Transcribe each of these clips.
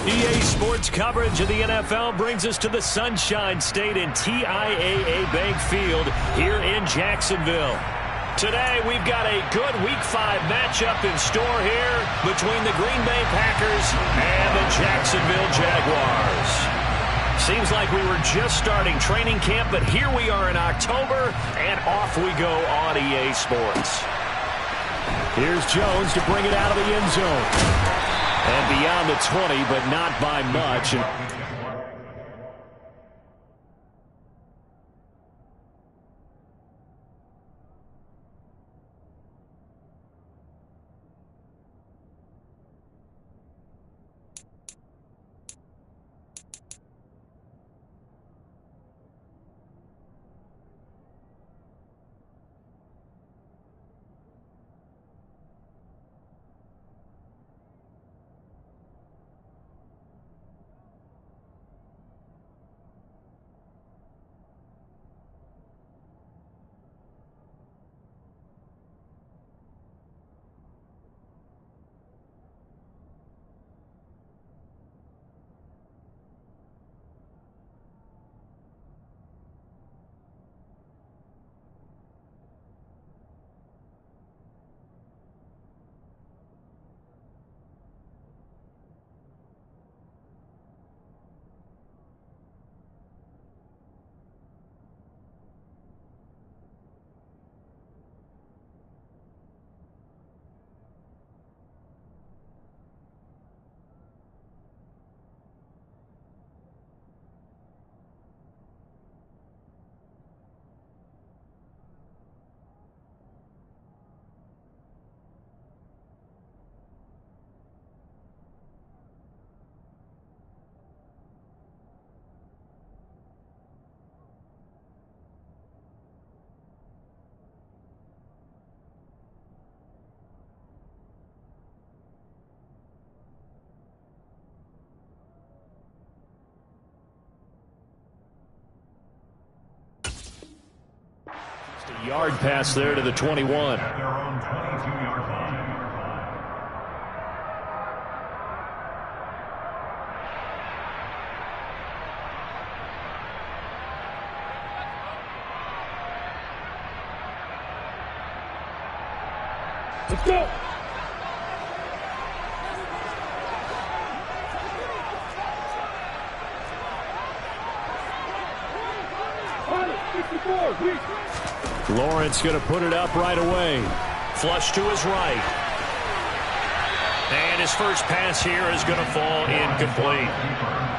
EA Sports coverage of the NFL brings us to the Sunshine State and TIAA Bank Field here in Jacksonville. Today, we've got a good Week 5 matchup in store here between the Green Bay Packers and the Jacksonville Jaguars. Seems like we were just starting training camp, but here we are in October, and off we go on EA Sports. Here's Jones to bring it out of the end zone. And beyond the 20, but not by much. Yard pass there to the 21. Let's go. Lawrence going to put it up right away. Flush to his right. And his first pass here is going to fall incomplete.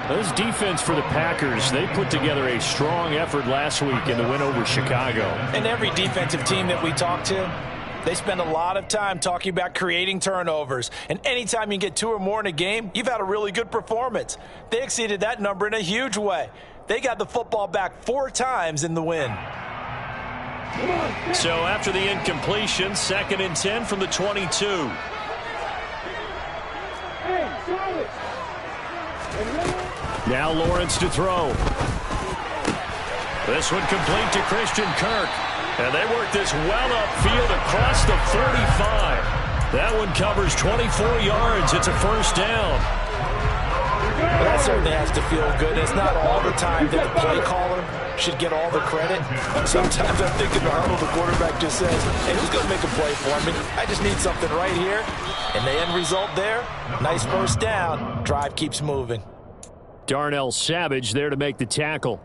This defense for the Packers, they put together a strong effort last week in the win over Chicago. And every defensive team that we talk to, they spend a lot of time talking about creating turnovers. And anytime you get 2 or more in a game, you've had a really good performance. They exceeded that number in a huge way. They got the football back 4 times in the win. So after the incompletion, 2nd and 10 from the 22. Now Lawrence to throw. This one complete to Christian Kirk. And they work this well upfield across the 45. That one covers 24 yards. It's a first down. Well, that certainly has to feel good. It's not all the time that the play caller should get all the credit. Sometimes I'm thinking the huddle, the quarterback just says, hey, who's going to make a play for me? I just need something right here. And the end result there, nice first down. Drive keeps moving. Darnell Savage there to make the tackle.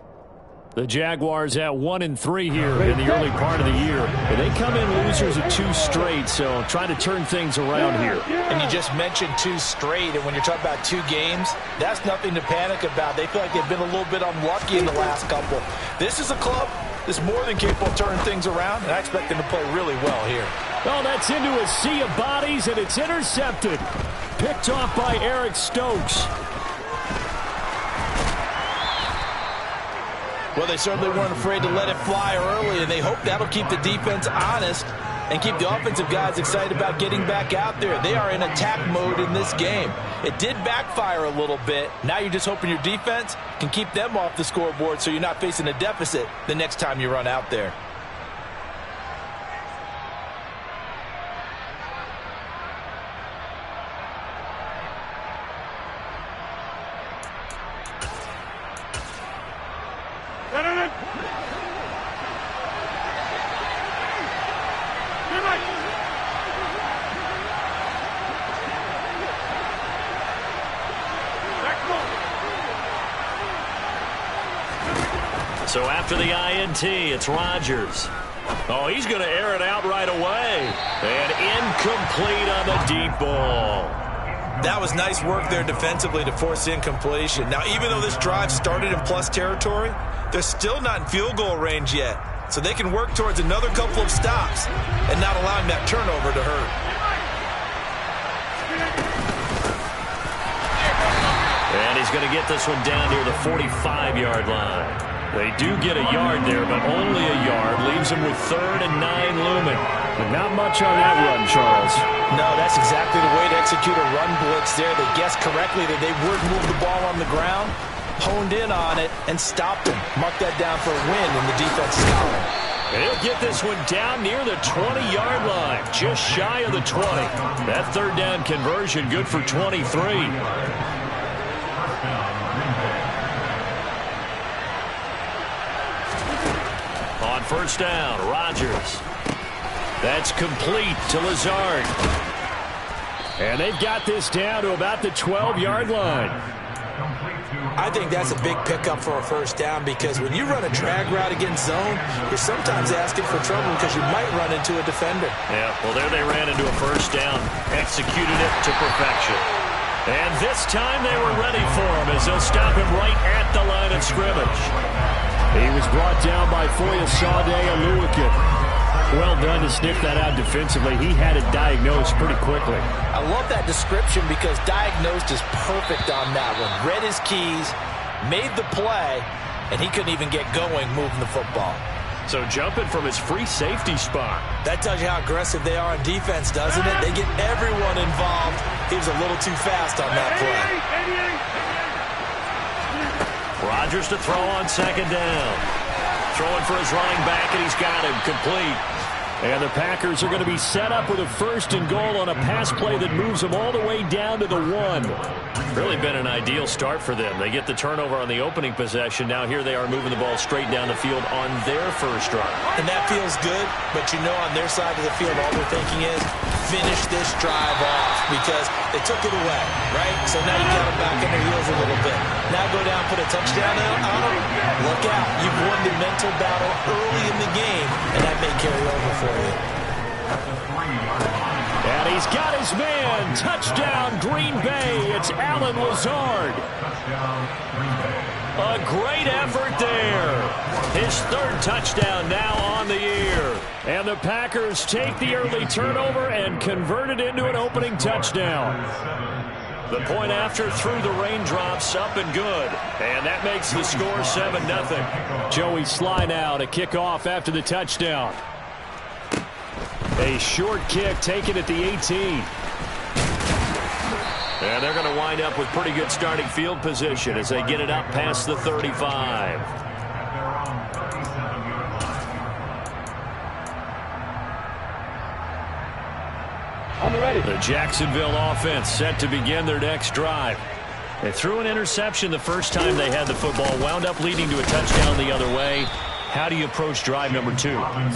The Jaguars at 1-3 here in the early part of the year. And they come in losers of 2 straight, so trying to turn things around here. And you just mentioned 2 straight, and when you're talking about 2 games, that's nothing to panic about. They feel like they've been a little bit unlucky in the last couple. This is a club that's more than capable of turning things around, and I expect them to play really well here. Oh, that's into a sea of bodies, and it's intercepted. Picked off by Eric Stokes. Well, they certainly weren't afraid to let it fly early, and they hope that'll keep the defense honest and keep the offensive guys excited about getting back out there. They are in attack mode in this game. It did backfire a little bit. Now you're just hoping your defense can keep them off the scoreboard so you're not facing a deficit the next time you run out there. So after the INT, it's Rodgers. Oh, he's going to air it out right away. And incomplete on the deep ball. That was nice work there defensively to force incompletion. Now, even though this drive started in plus territory, they're still not in field goal range yet. So they can work towards another couple of stops and not allowing that turnover to hurt. And he's going to get this one down near the 45-yard line. They do get a yard there, but only a yard. Leaves them with 3rd and 9 looming. But not much on that run, Charles. No, that's exactly the way to execute a run blitz there. They guessed correctly that they would move the ball on the ground, honed in on it, and stopped him. Mark that down for a win in the defense's column. He'll get this one down near the 20-yard line, just shy of the 20. That 3rd down conversion good for 23. On 1st down, Rodgers. That's complete to Lazard. And they've got this down to about the 12-yard line. I think that's a big pickup for a 1st down because when you run a drag route against zone, you're sometimes asking for trouble because you might run into a defender. Yeah, well, there they ran into a 1st down. Executed it to perfection. And this time they were ready for him as they'll stop him right at the line of scrimmage. He was brought down by Foyesade Aluakin. Well done to sniff that out defensively. He had it diagnosed pretty quickly. I love that description because diagnosed is perfect on that one. Read his keys, made the play, and he couldn't even get going moving the football. So jumping from his free safety spot. That tells you how aggressive they are on defense, doesn't it? They get everyone involved. He was a little too fast on that play. Rodgers to throw on 2nd down. Throwing for his running back, and he's got him complete. And the Packers are going to be set up with a 1st and goal on a pass play that moves them all the way down to the 1. Really been an ideal start for them. They get the turnover on the opening possession. Now here they are moving the ball straight down the field on their 1st drive. And that feels good, but you know on their side of the field all they're thinking is finish this drive off because they took it away, right? So now you got them back on their heels a little bit. Now go down, put a touchdown on them. Look out. You've won the mental battle early in the game, and that may carry over for you. And he's got his man. Touchdown, Green Bay. It's Alan Lazard. A great effort there. His 3rd touchdown now on the year. And the Packers take the early turnover and convert it into an opening touchdown. The point after through the raindrops, up and good. And that makes the score 7-0. Joey Sly now to kick off after the touchdown. A short kick taken at the 18. And they're going to wind up with pretty good starting field position as they get it up past the 35. The Jacksonville offense set to begin their next drive. They threw an interception the first time they had the football, wound up leading to a touchdown the other way. How do you approach drive number 2?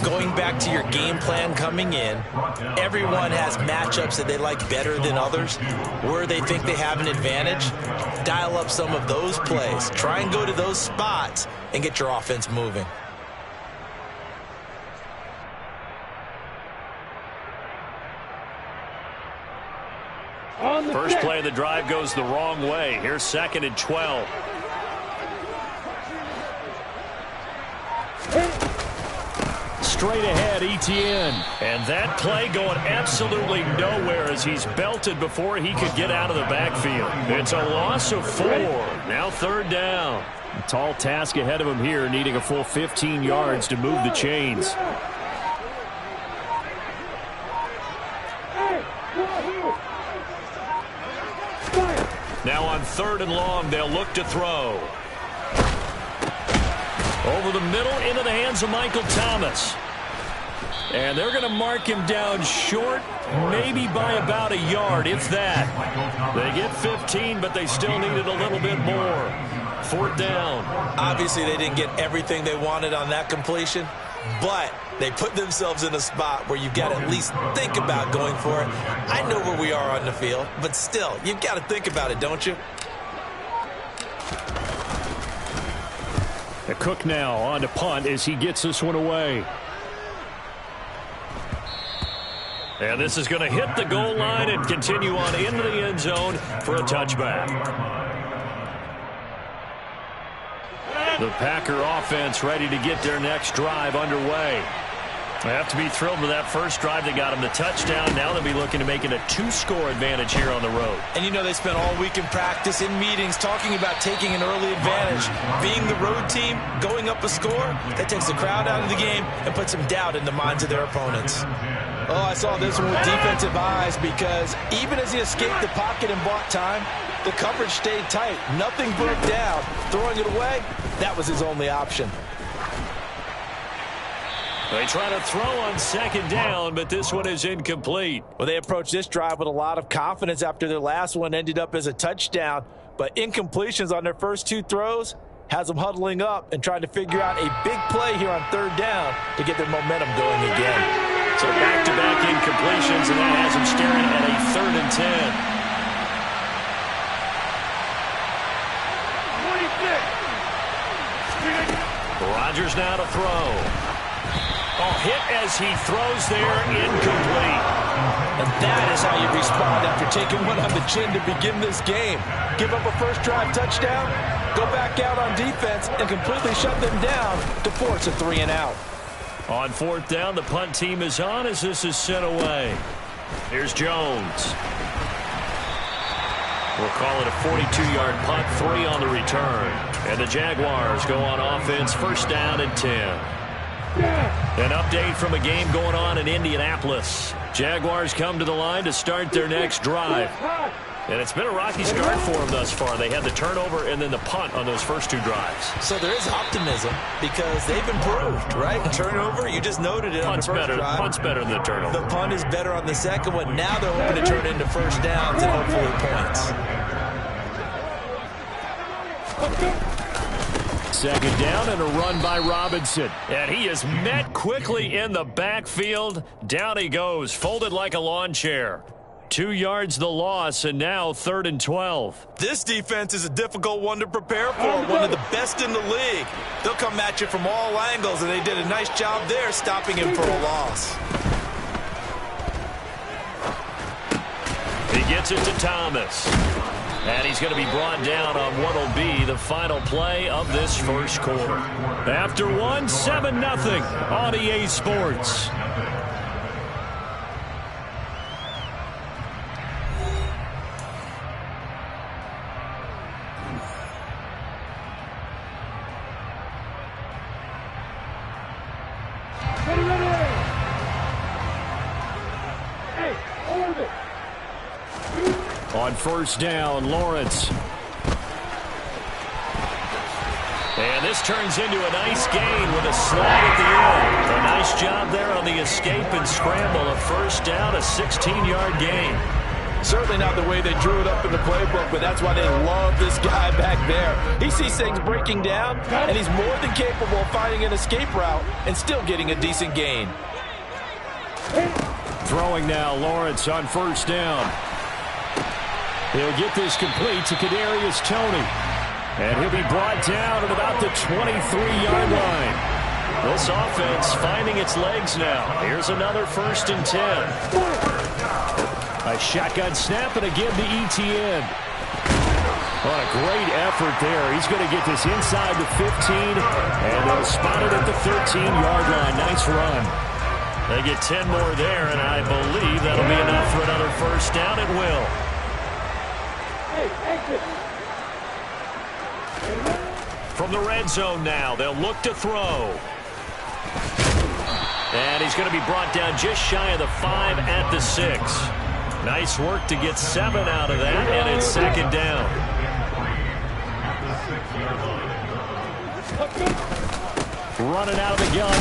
Going back to your game plan coming in, everyone has matchups that they like better than others. Where they think they have an advantage, dial up some of those plays. Try and go to those spots and get your offense moving. First play of the drive goes the wrong way. Here's 2nd and 12. Straight ahead, Etienne. And that play going absolutely nowhere as he's belted before he could get out of the backfield. It's a loss of 4. Now 3rd down. A tall task ahead of him here, needing a full 15 yards to move the chains. Now on 3rd and long, they'll look to throw. Over the middle, into the hands of Michael Thomas. And they're going to mark him down short, maybe by about a yard, if that. They get 15, but they still needed a little bit more. 4th down. Obviously, they didn't get everything they wanted on that completion, but they put themselves in a spot where you've got to at least think about going for it. I know where we are on the field, but still, you've got to think about it, don't you? Cook now on to punt as he gets this one away. And this is going to hit the goal line and continue on into the end zone for a touchback. The Packer offense ready to get their next drive underway. They have to be thrilled with that first drive. They got them the touchdown. Now they'll be looking to make it a 2-score advantage here on the road. And you know they spent all week in practice, in meetings, talking about taking an early advantage. Being the road team, going up a score, that takes the crowd out of the game and puts some doubt in the minds of their opponents. Oh, I saw this one with defensive eyes because even as he escaped the pocket and bought time, the coverage stayed tight. Nothing broke down. Throwing it away, that was his only option. They try to throw on second down, but this one is incomplete. Well, they approached this drive with a lot of confidence after their last one ended up as a touchdown. But incompletions on their first 2 throws has them huddling up and trying to figure out a big play here on third down to get their momentum going again. So back-to-back incompletions, and that has them staring at a 3rd and 10. Rodgers now to throw. Oh, hit as he throws there, incomplete. And that is how you respond after taking one on the chin to begin this game. Give up a first drive touchdown, go back out on defense, and completely shut them down to force a 3 and out. On 4th down, the punt team is on as this is sent away. Here's Jones. We'll call it a 42-yard punt, 3 on the return. And the Jaguars go on offense, 1st down and 10. An update from a game going on in Indianapolis. Jaguars come to the line to start their next drive. And it's been a rocky start for them thus far. They had the turnover and then the punt on those first 2 drives. So there is optimism because they've improved, right? Turnover, you just noted it on the first drive. Punt's better than the turnover. The punt is better on the second one. Now they're hoping to turn it into first downs and hopefully points. Second down and a run by Robinson. And he is met quickly in the backfield. Down he goes, folded like a lawn chair. 2 yards the loss, and now 3rd and 12. This defense is a difficult one to prepare for, one of the best in the league. They'll come at you from all angles, and they did a nice job there stopping him for a loss. He gets it to Thomas. And he's going to be brought down on what will be the final play of this first quarter. After 7-0 on EA Sports. On 1st down, Lawrence. And this turns into a nice gain with a slide at the end. A nice job there on the escape and scramble. A 1st down, a 16-yard gain. Certainly not the way they drew it up in the playbook, but that's why they love this guy back there. He sees things breaking down, and he's more than capable of finding an escape route and still getting a decent gain. Throwing now, Lawrence on 1st down. He'll get this complete to Kadarius Toney. And he'll be brought down at about the 23-yard line. This offense finding its legs now. Here's another 1st and 10. A shotgun snap and again to ETN. What a great effort there. He's going to get this inside the 15, and they'll spot it at the 13-yard line. Nice run. They get 10 more there, and I believe that'll be enough for another 1st down. It will. From the red zone now, they'll look to throw. And he's going to be brought down just shy of the 5 at the 6. Nice work to get 7 out of that, and it's 2nd down. Running out of the gun.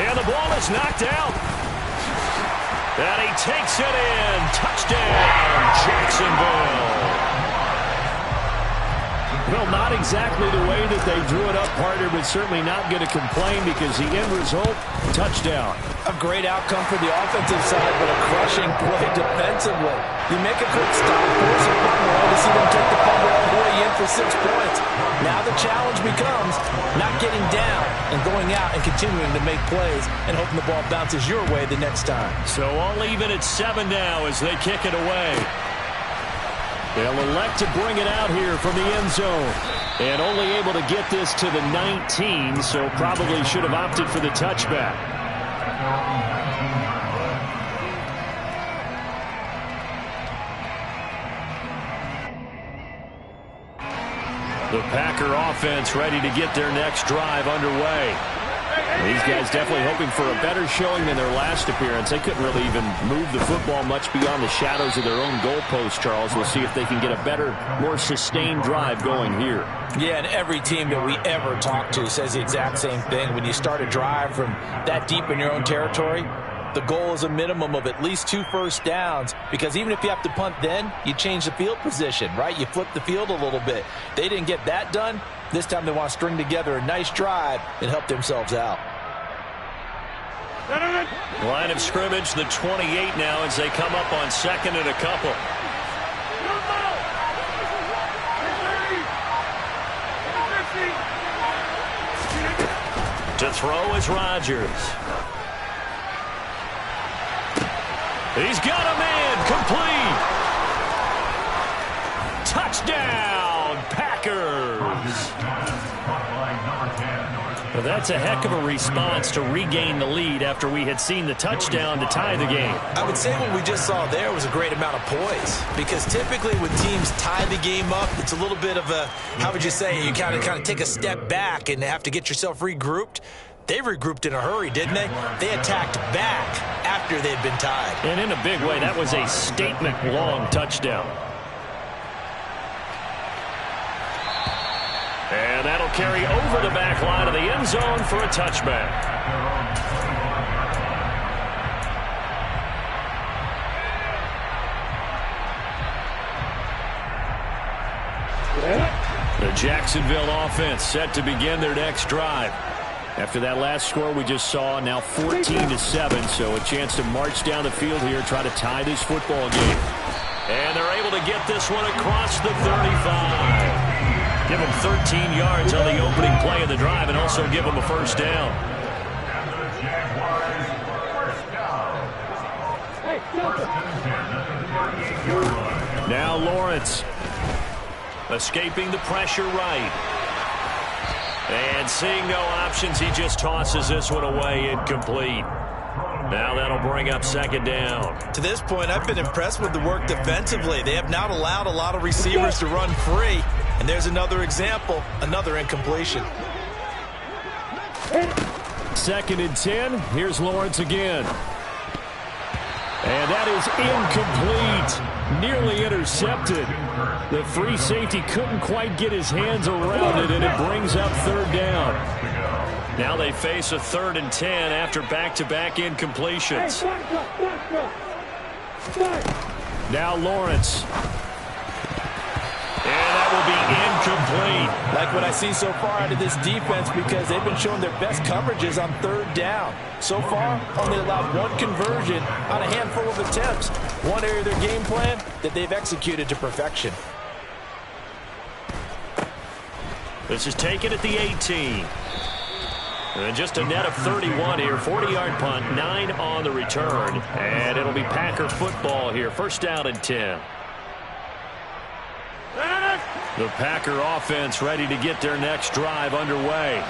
And the ball is knocked out. And he takes it in. Touchdown, Jacksonville. Well, not exactly the way that they drew it up, partner, but certainly not going to complain because the end result, touchdown. A great outcome for the offensive side, but a crushing play defensively. You make a quick stop, force a fumble, to see them take the fumble all the way into for 6 points. Now the challenge becomes not getting down and going out and continuing to make plays and hoping the ball bounces your way the next time. So all even at 7 now as they kick it away. They'll elect to bring it out here from the end zone. And only able to get this to the 19, so probably should have opted for the touchback. The Packer offense ready to get their next drive underway. These guys definitely hoping for a better showing than their last appearance. They couldn't really even move the football much beyond the shadows of their own goalpost, Charles. We'll see if they can get a better, more sustained drive going here. Yeah, and every team that we ever talk to says the exact same thing. When you start a drive from that deep in your own territory, the goal is a minimum of at least 2 first downs, because even if you have to punt then, you change the field position, right? You flip the field a little bit. They didn't get that done. This time they want to string together a nice drive and help themselves out. Line of scrimmage, the 28 now as they come up on 2nd and a couple. To throw is Rodgers. He's got a man, complete. Touchdown, Packers. Well, that's a heck of a response to regain the lead after we had seen the touchdown to tie the game. I would say what we just saw there was a great amount of poise, because typically when teams tie the game up, it's a little bit of a, how would you say, you kind of take a step back and have to get yourself regrouped. They regrouped in a hurry, didn't they? They attacked back after they'd been tied. And in a big way, that was a statement-long touchdown. And that'll carry over the back line of the end zone for a touchback. The Jacksonville offense set to begin their next drive. After that last score we just saw, now 14-7, so a chance to march down the field here, try to tie this football game. And they're able to get this one across the 35. Give them 13 yards on the opening play of the drive and also give them a first down. Now Lawrence. Escaping the pressure right. And seeing no options, he just tosses this one away, incomplete. Now that'll bring up 2nd down. To this point, I've been impressed with the work defensively. They have not allowed a lot of receivers to run free. And there's another example, another incompletion. 2nd and 10. Here's Lawrence again. And that is incomplete. Nearly intercepted. The free safety couldn't quite get his hands around it, and it brings up 3rd down. Now they face a 3rd and 10 after back-to-back incompletions. Now Lawrence. And that will be incomplete. Like what I see so far out of this defense, because they've been showing their best coverages on 3rd down. So far, only allowed 1 conversion on a handful of attempts. One area of their game plan that they've executed to perfection. This is taken at the 18. And just a net of 31 here. 40-yard punt, 9 on the return. And it'll be Packer football here. 1st down and 10. The Packer offense ready to get their next drive underway.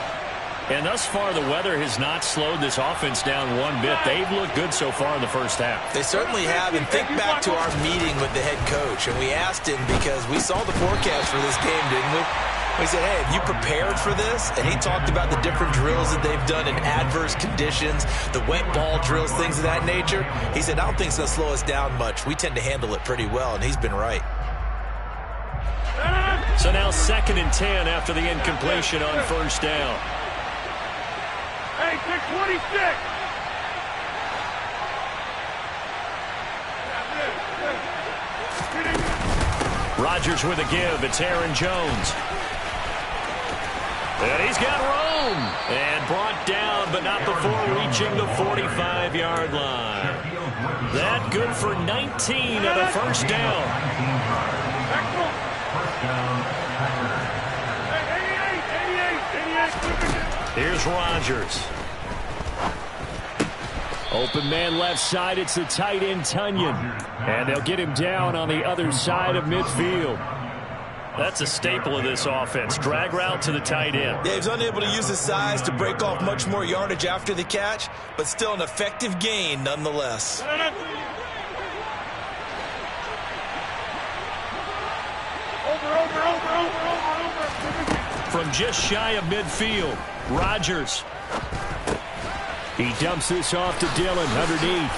And thus far, the weather has not slowed this offense down one bit. They've looked good so far in the first half. They certainly have. And think back to our meeting with the head coach. And we asked him, because we saw the forecast for this game, didn't we? We said, hey, have you prepared for this? And he talked about the different drills that they've done in adverse conditions, the wet ball drills, things of that nature. He said, I don't think it's going to slow us down much. We tend to handle it pretty well, and he's been right. So now 2nd and 10 after the incompletion on 1st down. Hey, 626. Rodgers with a give. It's Aaron Jones. And he's got room. And brought down, but not before reaching the 45-yard line. That good for 19 and a 1st down. Here's Rodgers. Open man left side. It's the tight end, Tunyon. And they'll get him down on the other side of midfield. That's a staple of this offense. Drag route to the tight end. Yeah, he's unable to use his size to break off much more yardage after the catch, but still an effective gain nonetheless. From just shy of midfield, Rodgers. He dumps this off to Dillon underneath.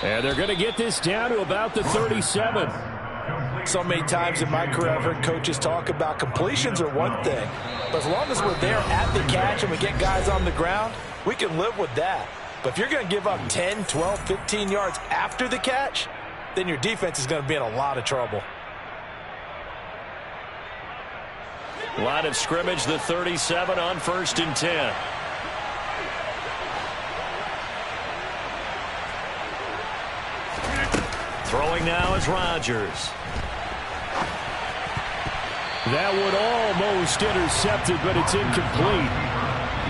And they're going to get this down to about the 37. So many times in my career I've heard coaches talk about completions are one thing, but as long as we're there at the catch and we get guys on the ground, we can live with that. But if you're going to give up 10, 12, 15 yards after the catch, then your defense is going to be in a lot of trouble. Line of scrimmage, the 37 on 1st and 10. Throwing now is Rodgers. That one almost intercepted, but it's incomplete.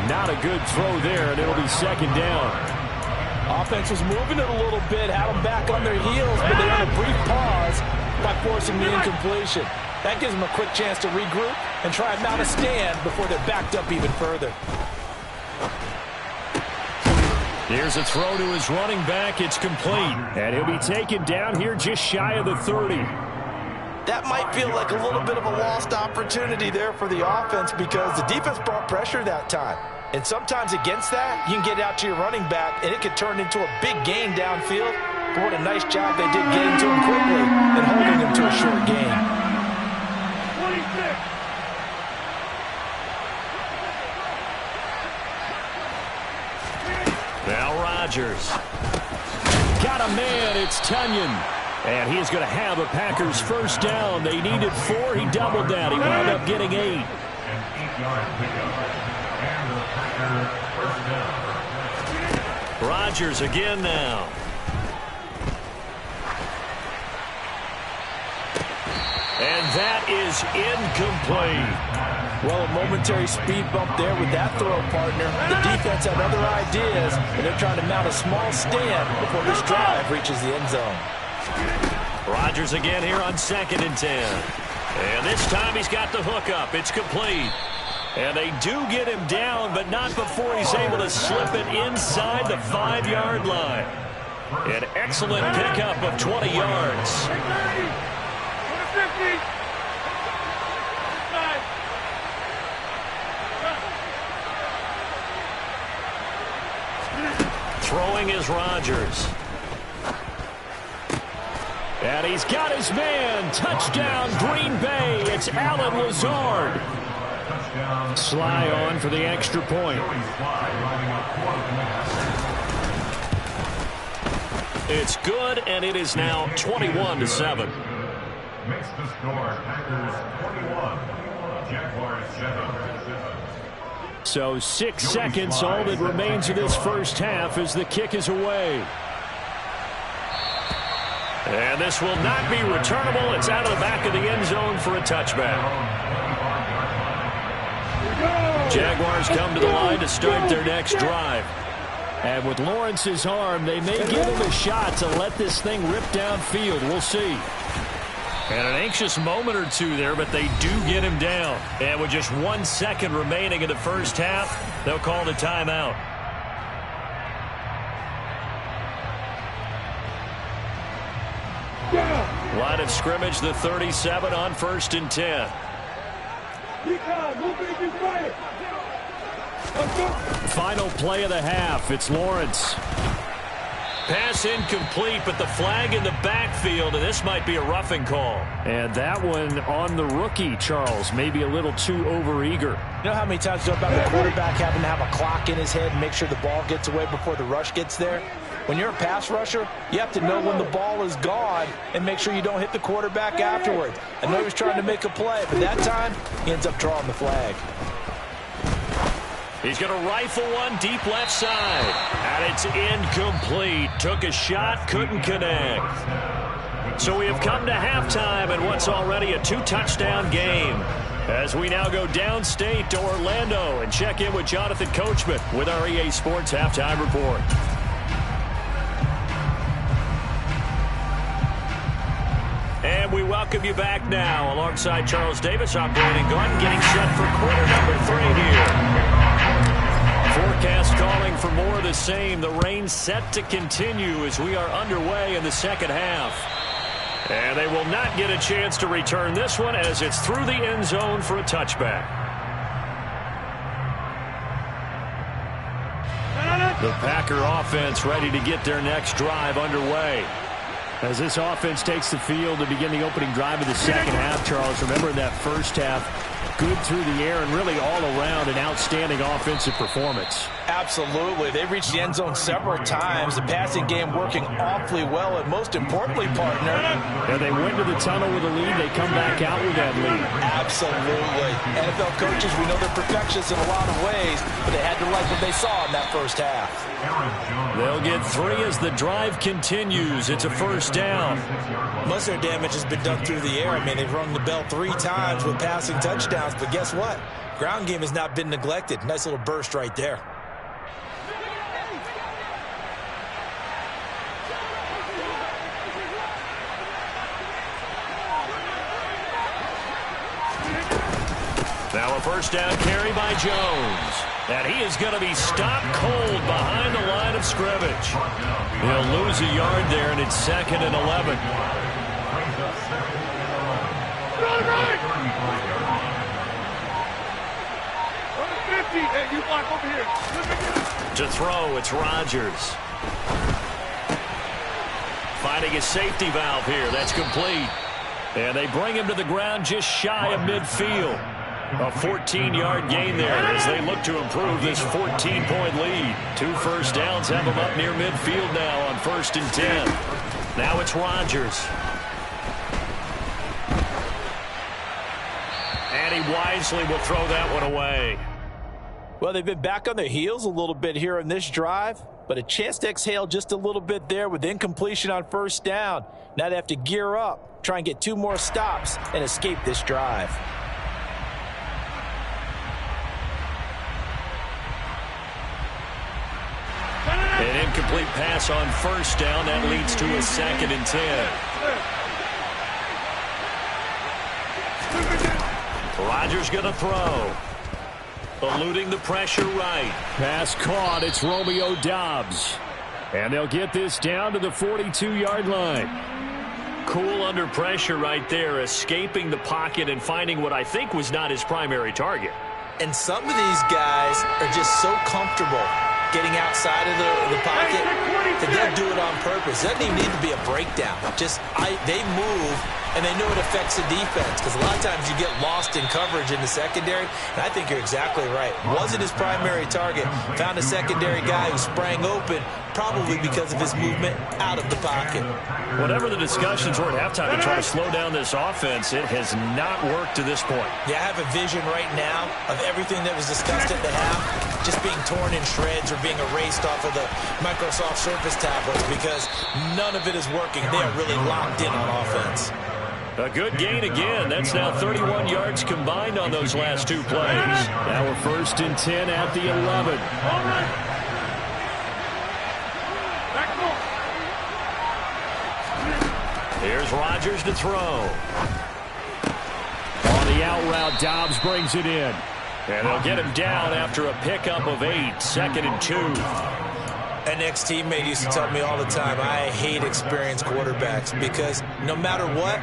Not a good throw there, and it'll be 2nd down. Offense was moving it a little bit, had them back on their heels, but they had a brief pause by forcing the incompletion. That gives them a quick chance to regroup and try and mount a stand before they're backed up even further. Here's a throw to his running back. It's complete. And he'll be taken down here just shy of the 30. That might feel like a little bit of a lost opportunity there for the offense because the defense brought pressure that time. And sometimes against that, you can get out to your running back, and it could turn into a big gain downfield. But what a nice job they did getting to him quickly and holding him to a short gain. 26. Now Rodgers. Got a man. It's Tunyon. And he's going to have a Packers 1st down. They needed 4. He doubled that. He wound up getting 8. Rodgers again now. And that is incomplete. Well, a momentary speed bump there with that throw, partner. The defense had other ideas, and they're trying to mount a small stand before this drive reaches the end zone. Rodgers again here on 2nd and 10. And this time he's got the hook up. It's complete. And they do get him down, but not before he's able to slip it inside the 5-yard line. An excellent pickup of 20 yards. Throwing is Rodgers. And he's got his man. Touchdown, Green Bay. It's Allen Lazard. Sly on for the extra point. It's good, and it is now 21-7. Makes the score Packers 21, Jaguars 7. So 6 seconds, all that remains of this first half as the kick is away. And this will not be returnable. It's out of the back of the end zone for a touchback. Jaguars come to the line to start their next drive. And with Lawrence's arm, they may give him a shot to let this thing rip downfield. We'll see. And an anxious moment or two there, but they do get him down. And with just 1 second remaining in the first half, they'll call the timeout. Line of scrimmage, the 37 on 1st and 10. Final play of the half. It's Lawrence. Pass incomplete, but the flag in the backfield, and this might be a roughing call. And that one on the rookie, Charles, maybe a little too overeager. You know how many times you talk about the quarterback having to have a clock in his head and make sure the ball gets away before the rush gets there? When you're a pass rusher, you have to know when the ball is gone and make sure you don't hit the quarterback afterwards. I know he was trying to make a play, but that time he ends up drawing the flag. He's going to rifle one deep left side. And it's incomplete. Took a shot, couldn't connect. So we have come to halftime in what's already a 2-touchdown game, as we now go downstate to Orlando and check in with Jonathan Coachman with our EA Sports Halftime Report. And we welcome you back now alongside Charles Davis. I'm Brandon Gordon, getting set for quarter number 3 here. Forecast calling for more of the same. The rain set to continue as we are underway in the second half. And they will not get a chance to return this one as it's through the end zone for a touchback. The Packer offense ready to get their next drive underway. As this offense takes the field to begin the opening drive of the second half, Charles, remember in that first half, good through the air and really all around an outstanding offensive performance. Absolutely. They reached the end zone several times. The passing game working awfully well, and most importantly, partner. And they went to the tunnel with a lead. They come back out with that lead. Absolutely. NFL coaches, we know they're perfectionists in a lot of ways, but they had to like what they saw in that first half. They'll get 3 as the drive continues. It's a first down. Most of their damage has been done through the air. I mean, they've rung the bell 3 times with passing touchdowns, but guess what? Ground game has not been neglected. Nice little burst right there. Now a first down carry by Jones. And he is going to be stopped cold behind the line of scrimmage. He'll lose a yard there, and it's 2nd and 11. Hey, you block over here. To throw, it's Rodgers. Finding a safety valve here. That's complete. And they bring him to the ground just shy of midfield. A 14-yard gain there as they look to improve this 14-point lead. 2 first downs have them up near midfield now on 1st and 10. Now it's Rodgers. And he wisely will throw that one away. Well, they've been back on their heels a little bit here in this drive, but a chance to exhale just a little bit there with incompletion on 1st down. Now they have to gear up, try and get 2 more stops, and escape this drive. An incomplete pass on 1st down. That leads to a 2nd and 10. Rodgers going to throw. Eluding the pressure right. Pass caught. It's Romeo Doubs. And they'll get this down to the 42-yard line. Cool under pressure right there, escaping the pocket and finding what I think was not his primary target. And some of these guys are just so comfortable getting outside of the pocket that they'll do it on purpose. It doesn't even need to be a breakdown. They move, and they know it affects the defense, because a lot of times you get lost in coverage in the secondary, and I think you're exactly right. Wasn't his primary target. Found a secondary guy who sprang open, probably because of his movement out of the pocket. Whatever the discussions were at halftime to try to slow down this offense, it has not worked to this point. Yeah, I have a vision right now of everything that was discussed at the half just being torn in shreds or being erased off of the Microsoft Surface tablets, because none of it is working. They are really locked in on offense. A good gain again. That's now 31 yards combined on those last 2 plays. Now we're 1st and 10 at the 11. Here's Rodgers to throw. On the out route, Doubs brings it in. And they'll get him down after a pickup of 8, 2nd and 2. An ex-teammate used to tell me all the time, I hate experienced quarterbacks, because no matter what,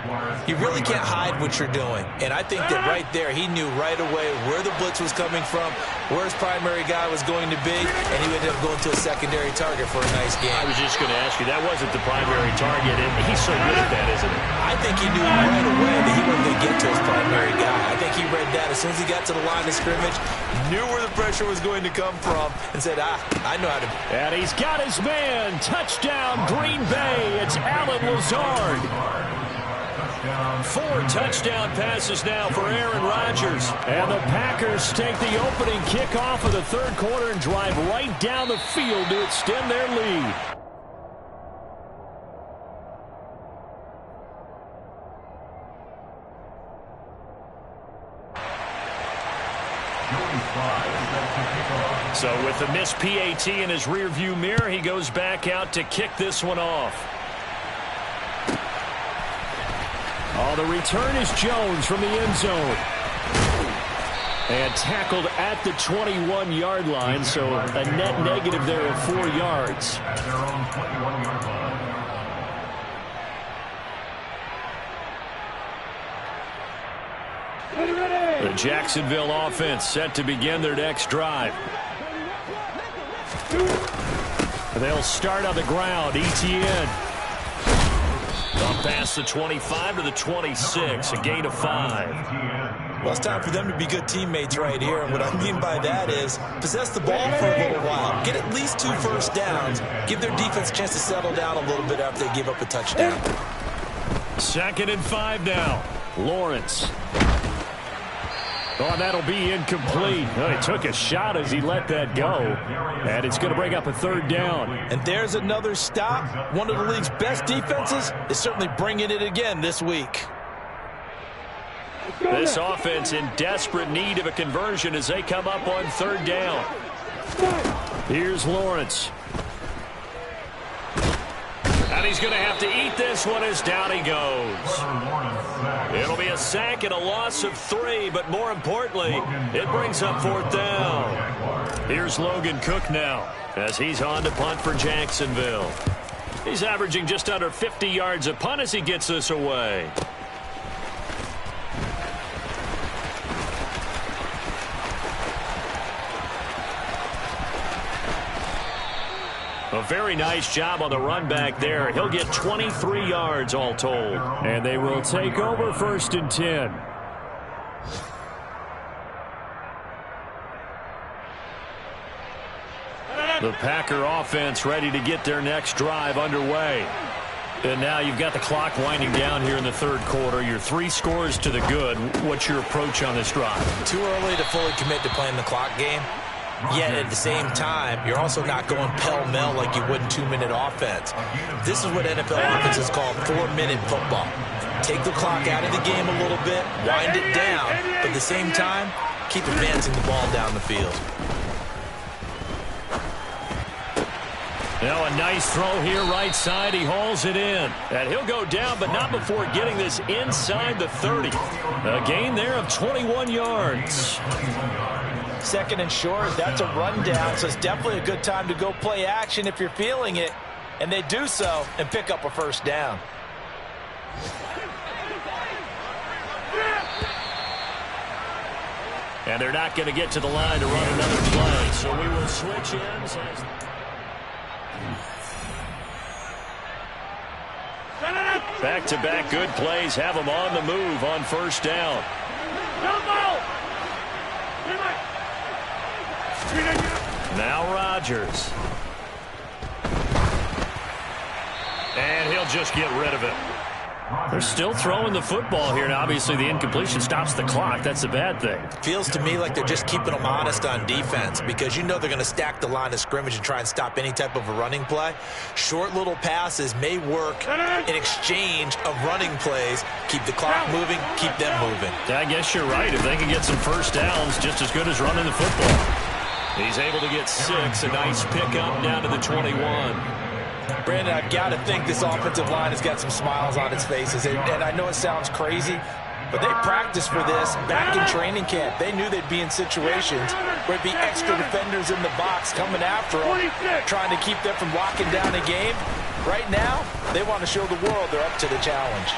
you really can't hide what you're doing. And I think that right there, he knew right away where the blitz was coming from, where his primary guy was going to be, and he ended up going to a secondary target for a nice game. I was just going to ask you, that wasn't the primary target, and he's so good at that, isn't he? I think he knew right away that he wasn't going to get to his primary guy. I think he read that as soon as he got to the line of scrimmage, knew where the pressure was going to come from, and said, I know how to. And he's got his man. Touchdown, Green Bay. It's Allen Lazard. 4 touchdown passes now for Aaron Rodgers. And the Packers take the opening kickoff of the 3rd quarter and drive right down the field to extend their lead. So with the missed PAT in his rearview mirror, he goes back out to kick this one off. Oh, the return is Jones from the end zone. And tackled at the 21-yard line, so a net negative there of 4 yards. At their own 21-yard line. The Jacksonville offense set to begin their next drive. They'll start on the ground. Etienne. Up past the 25 to the 26, a gain of 5. Well, it's time for them to be good teammates right here. And what I mean by that is possess the ball for a little while. Get at least 2 first downs. Give their defense a chance to settle down a little bit after they give up a touchdown. 2nd and 5 now. Lawrence. Oh, that'll be incomplete. Oh, he took a shot as he let that go. And it's going to bring up a 3rd down. And there's another stop. One of the league's best defenses is certainly bringing it again this week. This offense in desperate need of a conversion as they come up on 3rd down. Here's Lawrence. And he's going to have to eat this one as down he goes. It'll be a sack and a loss of 3, but more importantly, it brings up 4th down. Here's Logan Cook now as he's on to punt for Jacksonville. He's averaging just under 50 yards a punt as he gets this away. A very nice job on the run back there. He'll get 23 yards all told. And they will take over 1st and 10. The Packer offense ready to get their next drive underway. And now you've got the clock winding down here in the 3rd quarter. Your 3 scores to the good. What's your approach on this drive? Too early to fully commit to playing the clock game. Yet at the same time, you're also not going pell-mell like you would in 2-minute offense. This is what NFL offenses call 4-minute football. Take the clock out of the game a little bit, wind it down, but at the same time, keep advancing the ball down the field. Now a nice throw here right side. He hauls it in. And he'll go down, but not before getting this inside the 30. A gain there of 21 yards. 2nd and short, that's a rundown, so it's definitely a good time to go play action if you're feeling it. And they do so and pick up a 1st down. And they're not going to get to the line to run another play, so we will switch ends. Back-to-back good plays have them on the move on 1st down. Now Rodgers. And he'll just get rid of it. They're still throwing the football here. Now, obviously, the incompletion stops the clock. That's a bad thing. Feels to me like they're just keeping them honest on defense because you know they're going to stack the line of scrimmage and try and stop any type of a running play. Short little passes may work in exchange of running plays. Keep the clock moving, keep them moving. Yeah, I guess you're right. If they can get some 1st downs, just as good as running the football. He's able to get 6. A nice pickup down to the 21. Brandon, I've got to think this offensive line has got some smiles on its faces. And I know it sounds crazy, but they practiced for this back in training camp. They knew they'd be in situations where it'd be extra defenders in the box coming after them, trying to keep them from locking down a game. Right now, they want to show the world they're up to the challenge.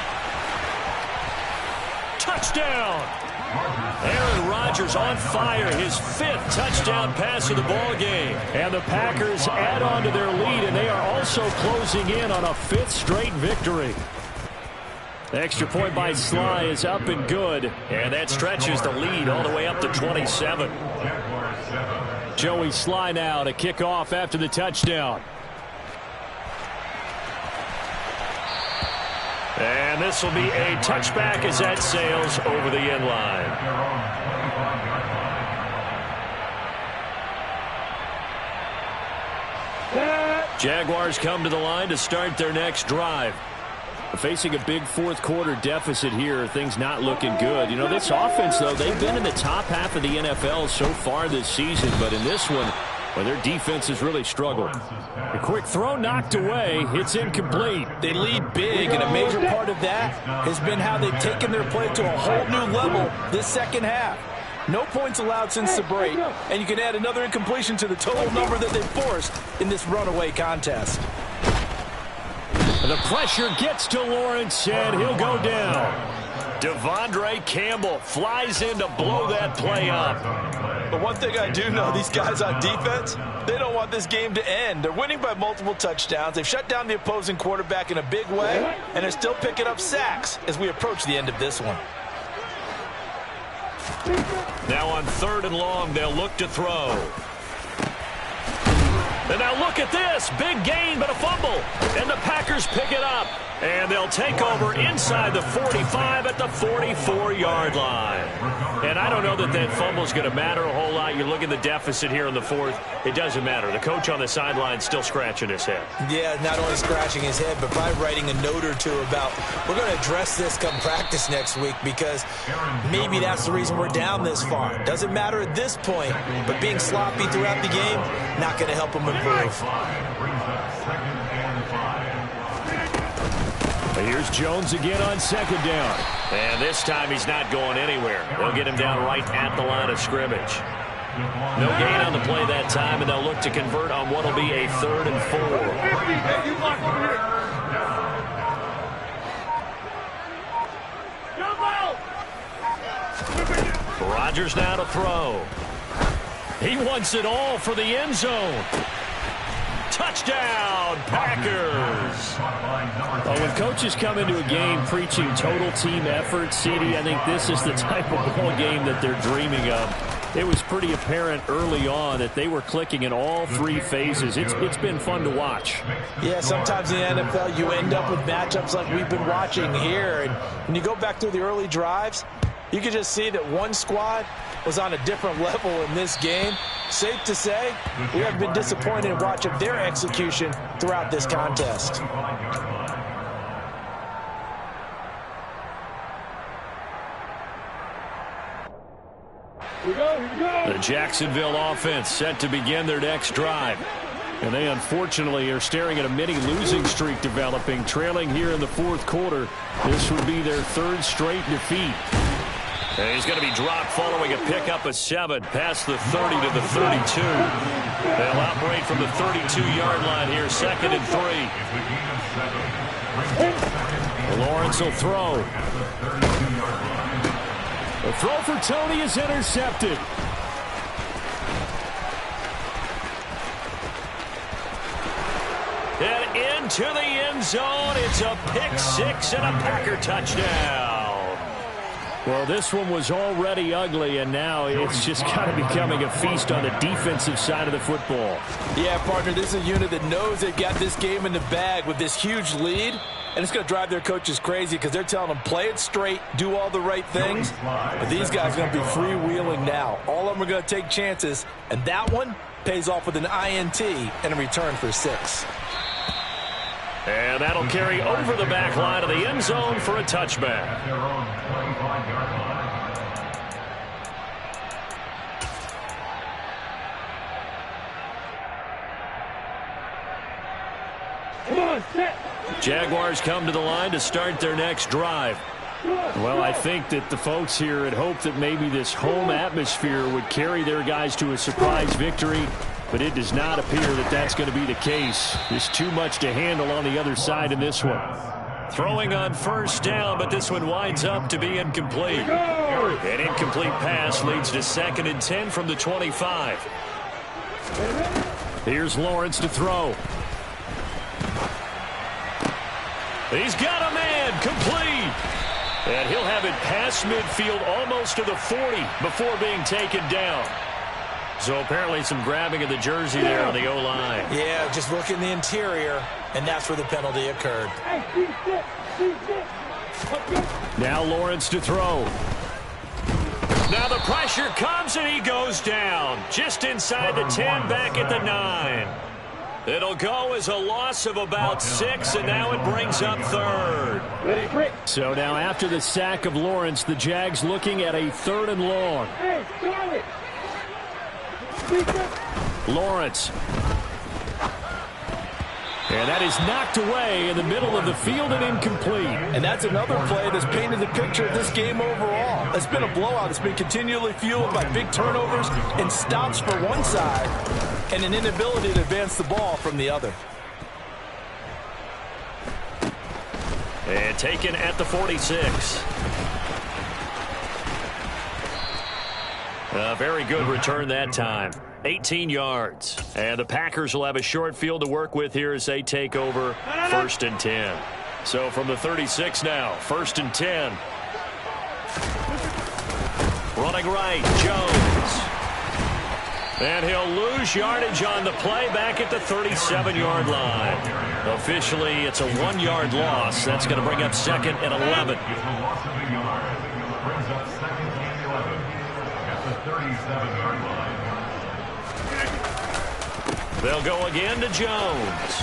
Touchdown! Aaron Rodgers on fire, his 5th touchdown pass of the ball game. And the Packers add on to their lead, and they are also closing in on a 5th straight victory. The extra point by Sly is up and good, and that stretches the lead all the way up to 27. Joey Sly now to kick off after the touchdown. And this will be a touchback as that sails over the end line. Jaguars come to the line to start their next drive. Facing a big fourth-quarter deficit here, things not looking good. You know, this offense, though, they've been in the top half of the NFL so far this season, but in this one, well, their defense has really struggled. A quick throw knocked away. It's incomplete. They lead big, and a major part of that has been how they've taken their play to a whole new level this second half. No points allowed since the break, and you can add another incompletion to the total number that they've forced in this runaway contest. The pressure gets to Lawrence, and he'll go down. Devondre Campbell flies in to blow that play up. But one thing I do know, these guys on defense, they don't want this game to end. They're winning by multiple touchdowns. They've shut down the opposing quarterback in a big way, and they're still picking up sacks as we approach the end of this one. Now on 3rd and long, they'll look to throw. And now look at this. Big gain, but a fumble. And the Packers pick it up. And they'll take over inside the 45 at the 44-yard line. And I don't know that that fumble is going to matter a whole lot. You look at the deficit here in the 4th. It doesn't matter. The coach on the sideline still scratching his head. Yeah, not only scratching his head, but probably writing a note or two about, we're going to address this come practice next week because maybe that's the reason we're down this far. Doesn't matter at this point, but being sloppy throughout the game, not going to help them improve. Here's Jones again on 2nd down. And this time he's not going anywhere. They'll get him down right at the line of scrimmage. No gain on the play that time, and they'll look to convert on what will be a 3rd and 4. Hey, you block over here. Jump out. Rodgers now to throw. He wants it all for the end zone. Touchdown, Packers. Well, when coaches come into a game preaching total team effort, CD, I think this is the type of ball game that they're dreaming of. It was pretty apparent early on that they were clicking in all 3 phases. It's been fun to watch. Yeah, sometimes in the NFL you end up with matchups like we've been watching here. And when you go back through the early drives, you can just see that one squad was on a different level in this game. Safe to say, we have been disappointed in watching their execution throughout this contest. Here we go. The Jacksonville offense set to begin their next drive. And they unfortunately are staring at a mini losing streak developing, trailing here in the 4th quarter. This would be their 3rd straight defeat. And he's going to be dropped following a pickup of 7 past the 30 to the 32. They'll operate from the 32-yard line here, 2nd and 3. Lawrence will throw. The throw for Tony is intercepted. And into the end zone. It's a pick 6 and a Packer touchdown. Well, this one was already ugly, and now it's just kind of becoming a feast on the defensive side of the football. Yeah, partner, this is a unit that knows they've got this game in the bag with this huge lead, and it's going to drive their coaches crazy because they're telling them, play it straight, do all the right things. But these guys are going to be freewheeling now. All of them are going to take chances, and that one pays off with an INT and a return for 6. And that'll carry over the back line of the end zone for a touchback. Jaguars come to the line to start their next drive. Well, I think that the folks here had hoped that maybe this home atmosphere would carry their guys to a surprise victory, but it does not appear that that's going to be the case. There's too much to handle on the other side in this one. Throwing on 1st down, but this one winds up to be incomplete. An incomplete pass leads to 2nd and 10 from the 25. Here's Lawrence to throw. He's got a man, complete. And he'll have it past midfield almost to the 40 before being taken down. So apparently some grabbing of the jersey there on the O-line. Yeah, just look in the interior, and that's where the penalty occurred. Now Lawrence to throw. Now the pressure comes, and he goes down. Just inside the 10, back at the 9. It'll go as a loss of about 6, and now it brings up third. So now after the sack of Lawrence, the Jags looking at a 3rd and long. Lawrence. And that is knocked away in the middle of the field and incomplete. And that's another play that's painted the picture of this game overall. It's been a blowout. It's been continually fueled by big turnovers and stops for one side and an inability to advance the ball from the other. And taken at the 46. A very good return that time. 18 yards. And the Packers will have a short field to work with here as they take over 1st and 10. So from the 36 now, 1st and 10. Running right, Jones. And he'll lose yardage on the play back at the 37-yard line. Officially, it's a 1-yard loss. That's going to bring up 2nd and 11. Brings up 2nd and 11 at the 37-yard line. They'll go again to Jones.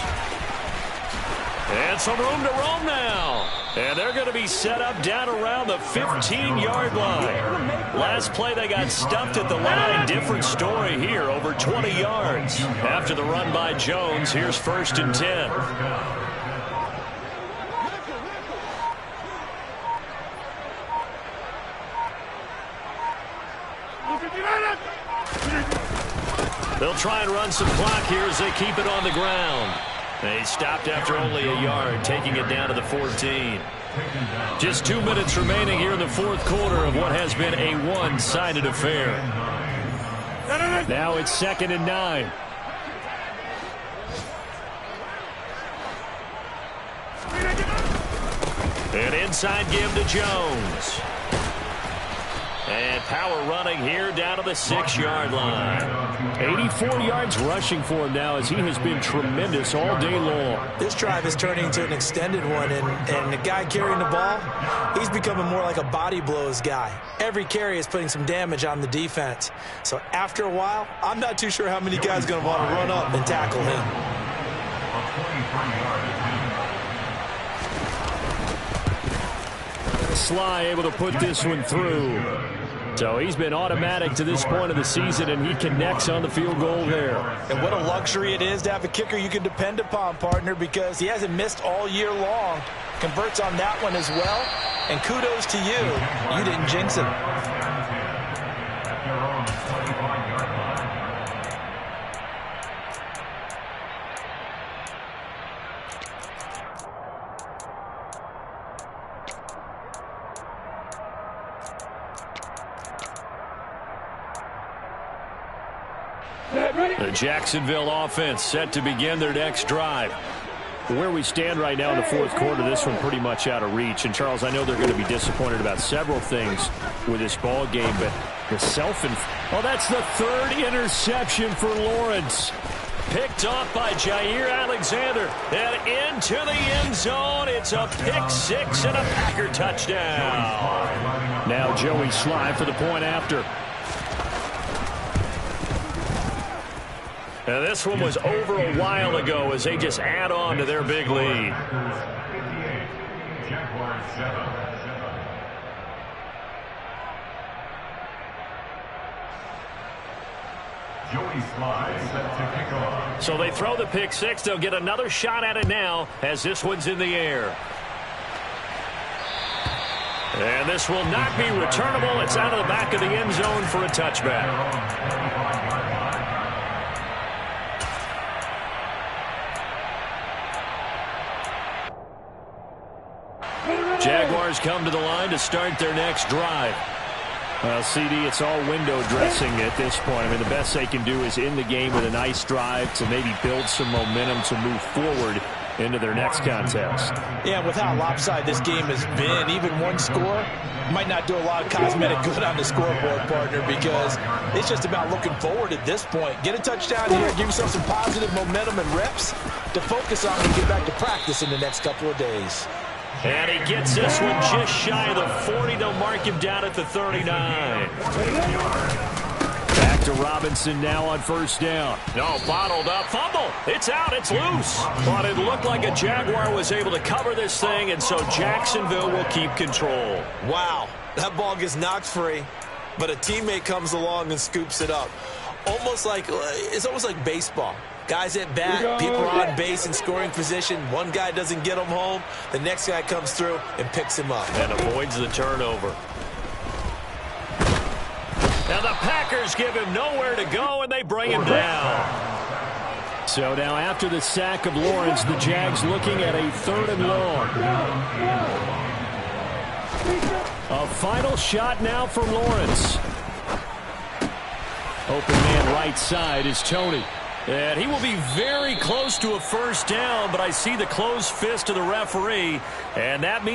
And some room to roam now. And they're going to be set up down around the 15-yard line. Last play they got stuffed at the line. Different story here, over 20 yards. After the run by Jones, here's 1st and 10. They'll try and run some clock here as they keep it on the ground. They stopped after only a yard, taking it down to the 14. Just 2 minutes remaining here in the 4th quarter of what has been a one-sided affair. Now it's 2nd and 9. An inside give to Jones. And power running here down to the 6-yard line. 84 yards rushing for him now as he has been tremendous all day long. This drive is turning into an extended one, and the guy carrying the ball, he's becoming more like a body blows guy. Every carry is putting some damage on the defense. So after a while, I'm not too sure how many guys are going to want to run up and tackle him. Sly able to put this one through. So he's been automatic to this point of the season, and he connects on the field goal there. And what a luxury it is to have a kicker you can depend upon, partner, because he hasn't missed all year long. Converts on that one as well. And kudos to you. You didn't jinx him. The Jacksonville offense set to begin their next drive. Where we stand right now in the 4th quarter, this one pretty much out of reach. And, Charles, I know they're going to be disappointed about several things with this ball game, but the oh, that's the 3rd interception for Lawrence. Picked off by Jair Alexander. And into the end zone. It's a pick 6 and a Packer touchdown. Now Joey Sly for the point after. Now this one was over a while ago as they just add on to their big lead. Joey Sly set to kick off. So they throw the pick 6. They'll get another shot at it now as this one's in the air. And this will not be returnable. It's out of the back of the end zone for a touchback. Jaguars come to the line to start their next drive. Well, CD, it's all window dressing at this point. I mean, the best they can do is end the game with a nice drive to maybe build some momentum to move forward into their next contest. Yeah, with how lopsided this game has been, even one score might not do a lot of cosmetic good on the scoreboard, partner, because it's just about looking forward at this point. Get a touchdown here, give yourself some positive momentum and reps to focus on when you get back to practice in the next couple of days. And he gets this one just shy of the 40. They'll mark him down at the 39. Back to Robinson now on first down. No, bottled up. Fumble. It's out. It's loose. But it looked like a Jaguar was able to cover this thing, and so Jacksonville will keep control. Wow. That ball gets knocked free, but a teammate comes along and scoops it up. It's almost like baseball. Guys at bat, people are on base in scoring position. One guy doesn't get him home. The next guy comes through and picks him up. And avoids the turnover. Now the Packers give him nowhere to go, and they bring him down. So now after the sack of Lawrence, the Jags looking at a 3rd and long. A final shot now for Lawrence. Open man right side is Tony. And he will be very close to a first down, but I see the closed fist of the referee, and that means